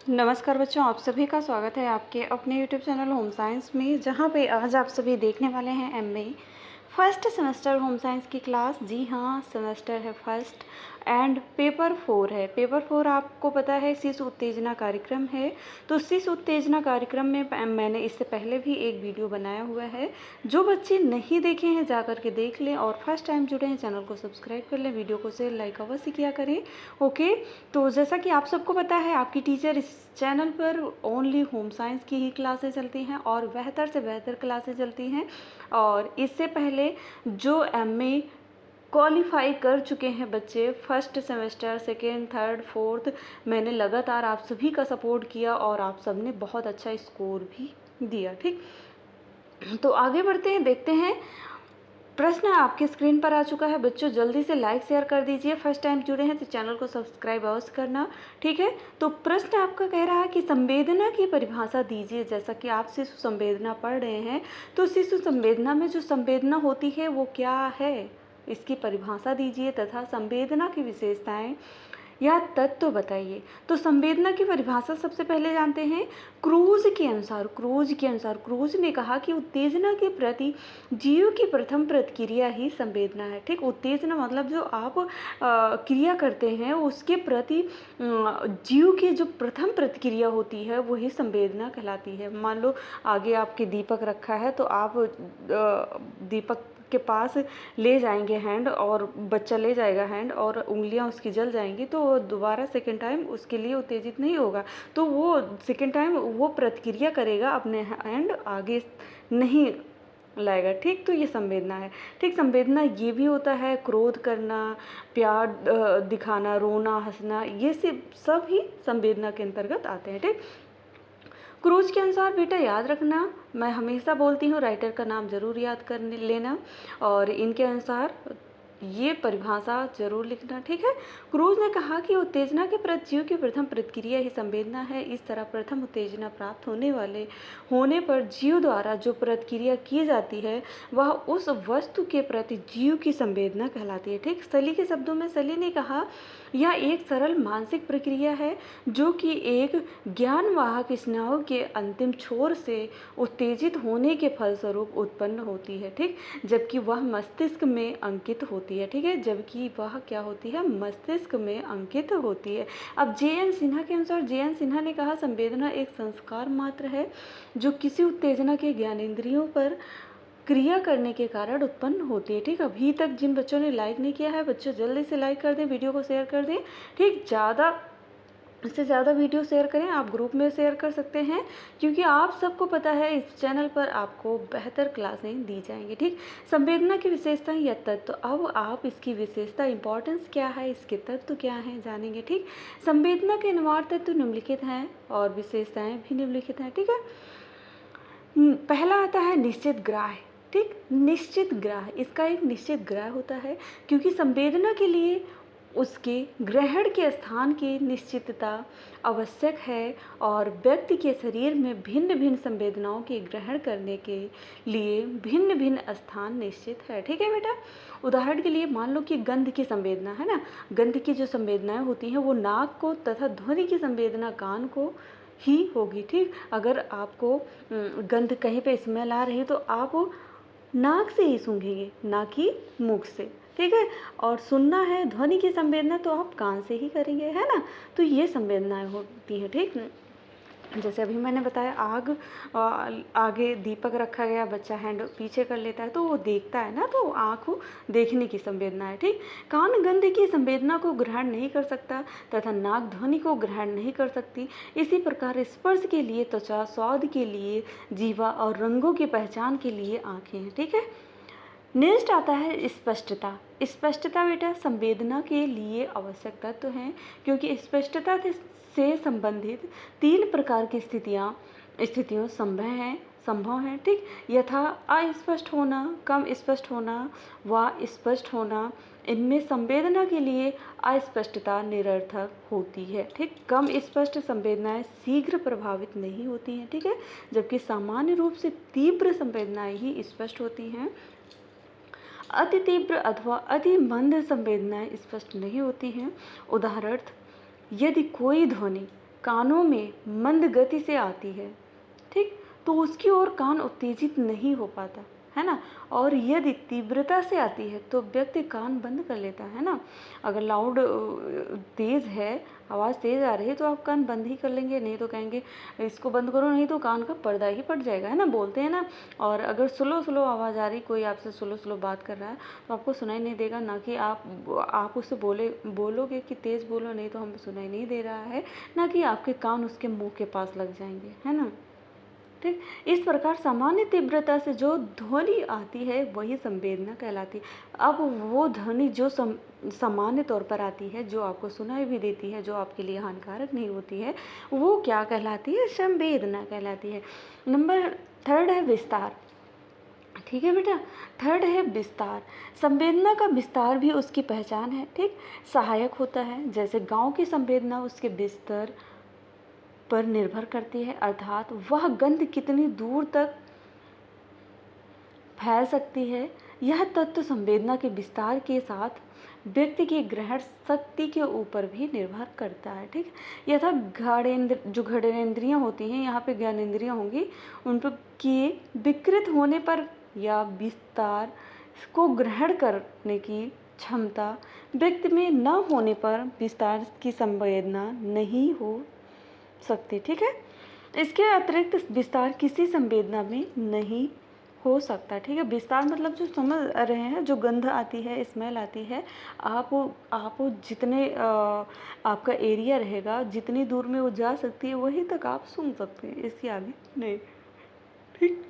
नमस्कार बच्चों, आप सभी का स्वागत है आपके अपने यूट्यूब चैनल होम साइंस में, जहां पे आज आप सभी देखने वाले हैं MA first semester home science की क्लास। जी हाँ, सेमेस्टर है फर्स्ट एंड पेपर 4 है। पेपर 4 आपको पता है शिशु उत्तेजना कार्यक्रम है। तो शिशु उत्तेजना कार्यक्रम में मैंने इससे पहले भी एक वीडियो बनाया हुआ है। जो बच्चे नहीं देखे हैं जा कर के देख लें, और फर्स्ट टाइम जुड़े हैं चैनल को सब्सक्राइब कर लें, वीडियो को शेयर लाइक अवश्य किया करें। ओके, तो जैसा कि आप सबको पता है, आपकी टीचर इस चैनल पर ओनली होम साइंस की ही क्लासेस चलती हैं और बेहतर से बेहतर क्लासेस चलती हैं। और इससे पहले जो एमए क्वालिफाई कर चुके हैं बच्चे first semester, second, third, fourth, मैंने लगातार आप सभी का सपोर्ट किया और आप सब ने बहुत अच्छा स्कोर भी दिया। ठीक, तो आगे बढ़ते हैं, देखते हैं। प्रश्न आपके स्क्रीन पर आ चुका है बच्चों, जल्दी से लाइक शेयर कर दीजिए। फर्स्ट टाइम जुड़े हैं तो चैनल को सब्सक्राइब अवश्य करना, ठीक है। तो प्रश्न आपका कह रहा है कि संवेदना की परिभाषा दीजिए। जैसा कि आप शिशु संवेदना पढ़ रहे हैं, तो शिशु संवेदना में जो संवेदना होती है वो क्या है, इसकी परिभाषा दीजिए तथा संवेदना की विशेषताएं या तत्व बताइए। तो संवेदना की परिभाषा सबसे पहले जानते हैं क्रूज के अनुसार। क्रूज ने कहा कि उत्तेजना के प्रति जीव की प्रथम प्रतिक्रिया ही संवेदना है। ठीक, उत्तेजना मतलब जो आप क्रिया करते हैं उसके प्रति जीव की जो प्रथम प्रतिक्रिया होती है वही संवेदना कहलाती है। मान लो आगे आपके दीपक रखा है, तो आप दीपक के पास ले जाएंगे हैंड, और बच्चा ले जाएगा हैंड और उंगलियां उसकी जल जाएंगी, तो वो दोबारा सेकेंड टाइम उसके लिए उत्तेजित नहीं होगा। तो वो सेकेंड टाइम वो प्रतिक्रिया करेगा, अपने हैंड आगे नहीं लाएगा। ठीक, तो ये संवेदना है। ठीक, संवेदना ये भी होता है क्रोध करना, प्यार दिखाना, रोना, हंसना, ये सब ही संवेदना के अंतर्गत आते हैं। ठीक, क्रूज के अनुसार बेटा याद रखना, मैं हमेशा बोलती हूँ राइटर का नाम जरूर याद कर लेना, और इनके अनुसार ये परिभाषा जरूर लिखना, ठीक है। क्रूज ने कहा कि उत्तेजना के प्रति जीव की प्रथम प्रतिक्रिया ही संवेदना है। इस तरह प्रथम उत्तेजना प्राप्त होने पर जीव द्वारा जो प्रतिक्रिया की जाती है वह उस वस्तु के प्रति जीव की संवेदना कहलाती है। ठीक, सली के शब्दों में सली ने कहा यह एक सरल मानसिक प्रक्रिया है जो कि एक ज्ञानवाहक स्नायु के अंतिम छोर से उत्तेजित होने के फलस्वरूप उत्पन्न होती है। ठीक, जबकि वह मस्तिष्क में अंकित होती है। ठीक है, जबकि वह क्या होती है, मस्तिष्क में अंकित होती है। अब जे.एन. सिन्हा के अनुसार, जे.एन. सिन्हा ने कहा संवेदना एक संस्कार मात्र है जो किसी उत्तेजना के ज्ञानेंद्रियों पर क्रिया करने के कारण उत्पन्न होती है। ठीक, अभी तक जिन बच्चों ने लाइक नहीं किया है, बच्चों जल्दी से लाइक कर दें, वीडियो को शेयर कर दें। ठीक, इससे ज़्यादा वीडियो शेयर करें, आप ग्रुप में शेयर कर सकते हैं, क्योंकि आप सबको पता है इस चैनल पर आपको बेहतर क्लासें दी जाएंगी। ठीक, संवेदना की विशेषता या तत्व, अब आप इसकी विशेषता, इंपॉर्टेंस क्या है, इसके तत्व क्या हैं जानेंगे। ठीक, संवेदना के अनिवार्य तत्व निम्नलिखित हैं और विशेषताएं भी निम्नलिखित हैं। ठीक है, पहला आता है निश्चित ग्राह्य। ठीक, निश्चित ग्राह्य, इसका एक निश्चित ग्राह्य होता है, क्योंकि संवेदना के लिए उसके ग्रहण के स्थान की निश्चितता आवश्यक है और व्यक्ति के शरीर में भिन्न भिन्न संवेदनाओं के ग्रहण करने के लिए भिन्न भिन्न स्थान निश्चित है। ठीक है बेटा, उदाहरण के लिए मान लो कि गंध की संवेदना है ना, गंध की जो संवेदनाएं होती हैं वो नाक को तथा ध्वनि की संवेदना कान को ही होगी। ठीक, अगर आपको गंध कहीं पे स्मेल आ रही तो आप नाक से ही सूंघेंगे, ना कि मुख से। ठीक है, और सुनना है ध्वनि की संवेदना तो आप कान से ही करेंगे, है ना। तो ये संवेदनाएं होती हैं। ठीक, जैसे अभी मैंने बताया आगे दीपक रखा गया, बच्चा हैंड पीछे कर लेता है तो वो देखता है ना, तो आँख देखने की संवेदना है। ठीक, कान गंध की संवेदना को ग्रहण नहीं कर सकता तथा नाक ध्वनि को ग्रहण नहीं कर सकती। इसी प्रकार स्पर्श के लिए त्वचा, स्वाद के लिए जीवा और रंगों की पहचान के लिए आँखें हैं। ठीक है, नेक्स्ट आता है स्पष्टता। स्पष्टता बेटा संवेदना के लिए आवश्यक तत्व हैं, क्योंकि स्पष्टता से संबंधित 3 प्रकार की स्थितियों संभव हैं। ठीक, यथा अस्पष्ट होना, कम स्पष्ट होना व स्पष्ट होना। इनमें संवेदना के लिए अस्पष्टता निरर्थक होती है। ठीक, कम स्पष्ट संवेदनाएं शीघ्र प्रभावित नहीं होती हैं। ठीक है, जबकि सामान्य रूप से तीव्र संवेदनाएं ही स्पष्ट होती हैं। अति तीव्र अथवा अति मंद संवेदनाएं स्पष्ट नहीं होती हैं। उदाहरण, यदि कोई ध्वनि कानों में मंद गति से आती है, ठीक, तो उसकी ओर कान उत्तेजित नहीं हो पाता, है ना। और यदि तीव्रता से आती है तो व्यक्ति कान बंद कर लेता है ना। अगर लाउड तेज़ है, आवाज़ तेज़ आ रही है तो आप कान बंद ही कर लेंगे, नहीं तो कहेंगे इसको बंद करो, नहीं तो कान का पर्दा ही फट जाएगा, है ना, बोलते हैं ना। और अगर स्लो स्लो आवाज़ आ रही, कोई आपसे स्लो स्लो बात कर रहा है तो आपको सुनाई नहीं देगा, ना कि आप उससे बोलोगे कि तेज़ बोलो, नहीं तो हमें सुनाई नहीं दे रहा है, ना कि आपके कान उसके मुँह के पास लग जाएंगे, है ना, ठीक। इस प्रकार सामान्य तीव्रता से जो ध्वनि आती है वही संवेदना कहलाती है। अब वो ध्वनि जो सामान्य तौर पर आती है, जो आपको सुनाई भी देती है, जो आपके लिए हानिकारक नहीं होती है, वो क्या कहलाती है? संवेदना कहलाती है। नंबर थर्ड है विस्तार। ठीक है बेटा, थर्ड है विस्तार। संवेदना का विस्तार भी उसकी पहचान है, ठीक, सहायक होता है। जैसे गांव की संवेदना उसके विस्तार पर निर्भर करती है, अर्थात वह गंध कितनी दूर तक फैल सकती है, यह तत्व संवेदना के विस्तार के साथ व्यक्ति की ग्रहण शक्ति के ऊपर भी निर्भर करता है, ठीक। यथा घड़ेंद्रियाँ होती हैं, यहाँ पे ज्ञानेंद्रियाँ होंगी, उन पर के विकृत होने पर या विस्तार को ग्रहण करने की क्षमता व्यक्ति में न होने पर विस्तार की संवेदना नहीं हो सकती, ठीक है। इसके अतिरिक्त विस्तार किसी संवेदना में नहीं हो सकता, ठीक है। विस्तार मतलब जो समझ रहे हैं, जो गंध आती है, स्मेल आती है, आप जितने आपका एरिया रहेगा, जितनी दूर में वो जा सकती है वहीं तक आप सुन सकते हैं, इसके आगे नहीं, ठीक।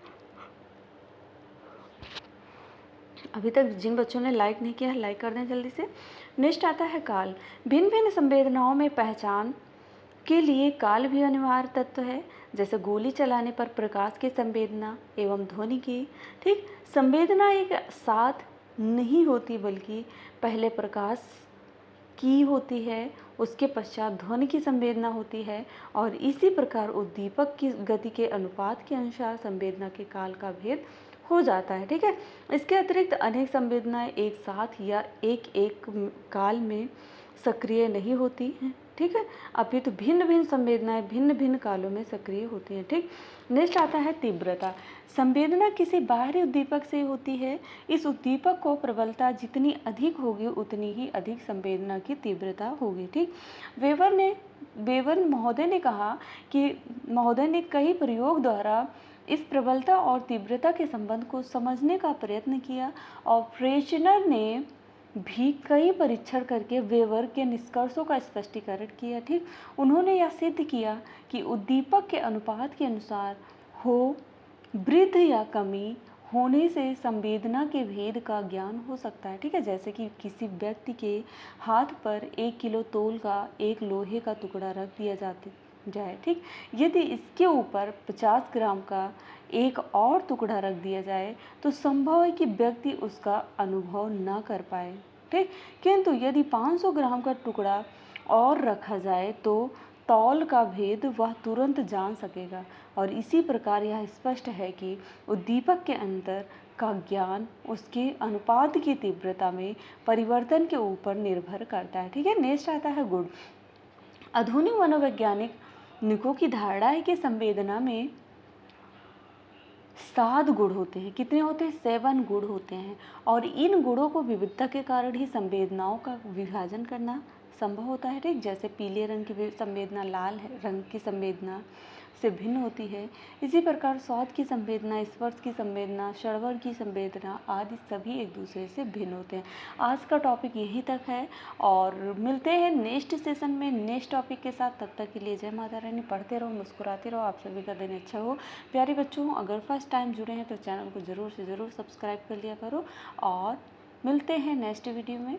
अभी तक जिन बच्चों ने लाइक नहीं किया है, लाइक कर दें जल्दी से। नेक्स्ट आता है काल। भिन्न भिन्न संवेदनाओं में पहचान के लिए काल भी अनिवार्य तत्व है। जैसे गोली चलाने पर प्रकाश की संवेदना एवं ध्वनि की, ठीक। संवेदना एक साथ नहीं होती, बल्कि पहले प्रकाश की होती है, उसके पश्चात ध्वनि की संवेदना होती है, और इसी प्रकार उद्दीपक की गति के अनुपात के अनुसार संवेदना के काल का भेद हो जाता है, ठीक है। इसके अतिरिक्त अनेक संवेदनाएं एक साथ या एक एक काल में सक्रिय नहीं होती हैं, ठीक है, अपितु भिन्न भिन्न संवेदनाएं भिन्न भिन्न कालों में सक्रिय होती हैं, ठीक। नेक्स्ट आता है तीव्रता। संवेदना किसी बाहरी उद्दीपक से होती है। इस उद्दीपक को प्रबलता जितनी अधिक होगी उतनी ही अधिक संवेदना की तीव्रता होगी, ठीक। वेबर महोदय ने कहा कि महोदय ने कई प्रयोग द्वारा इस प्रबलता और तीव्रता के संबंध को समझने का प्रयत्न किया, और फ्रेशनर ने भी कई परीक्षण करके वेबर के निष्कर्षों का स्पष्टीकरण किया, ठीक। उन्होंने यह सिद्ध किया कि उद्दीपक के अनुपात के अनुसार हो वृद्धि या कमी होने से संवेदना के भेद का ज्ञान हो सकता है, ठीक है। जैसे कि किसी व्यक्ति के हाथ पर 1 किलो तौल का एक लोहे का टुकड़ा रख दिया जाए, ठीक। यदि इसके ऊपर 50 ग्राम का एक और टुकड़ा रख दिया जाए तो संभव है कि व्यक्ति उसका अनुभव न कर पाए, ठीक। किंतु यदि 500 ग्राम का टुकड़ा और रखा जाए तो तौल का भेद वह तुरंत जान सकेगा। और इसी प्रकार यह स्पष्ट है कि उद्दीपक के अंतर का ज्ञान उसके अनुपात की तीव्रता में परिवर्तन के ऊपर निर्भर करता है, ठीक है। नेक्स्ट आता है गुण। आधुनिक मनोवैज्ञानिकों की धारणा है कि संवेदना में 7 गुण होते हैं। कितने होते हैं? 7 गुण होते हैं, और इन गुणों को विविधता के कारण ही संवेदनाओं का विभाजन करना संभव होता है, ठीक। जैसे पीले रंग की संवेदना लाल रंग की संवेदना से भिन्न होती है। इसी प्रकार स्वाद की संवेदना, स्पर्श की संवेदना, श्रवण की संवेदना आदि सभी एक दूसरे से भिन्न होते हैं। आज का टॉपिक यहीं तक है, और मिलते हैं नेक्स्ट सेशन में नेक्स्ट टॉपिक के साथ। तब तक के लिए जय माता रानी। पढ़ते रहो, मुस्कुराते रहो, आप सभी का दिन अच्छा हो। प्यारे बच्चों, अगर फर्स्ट टाइम जुड़े हैं तो चैनल को ज़रूर से ज़रूर सब्सक्राइब कर लिया करो, और मिलते हैं नेक्स्ट वीडियो में।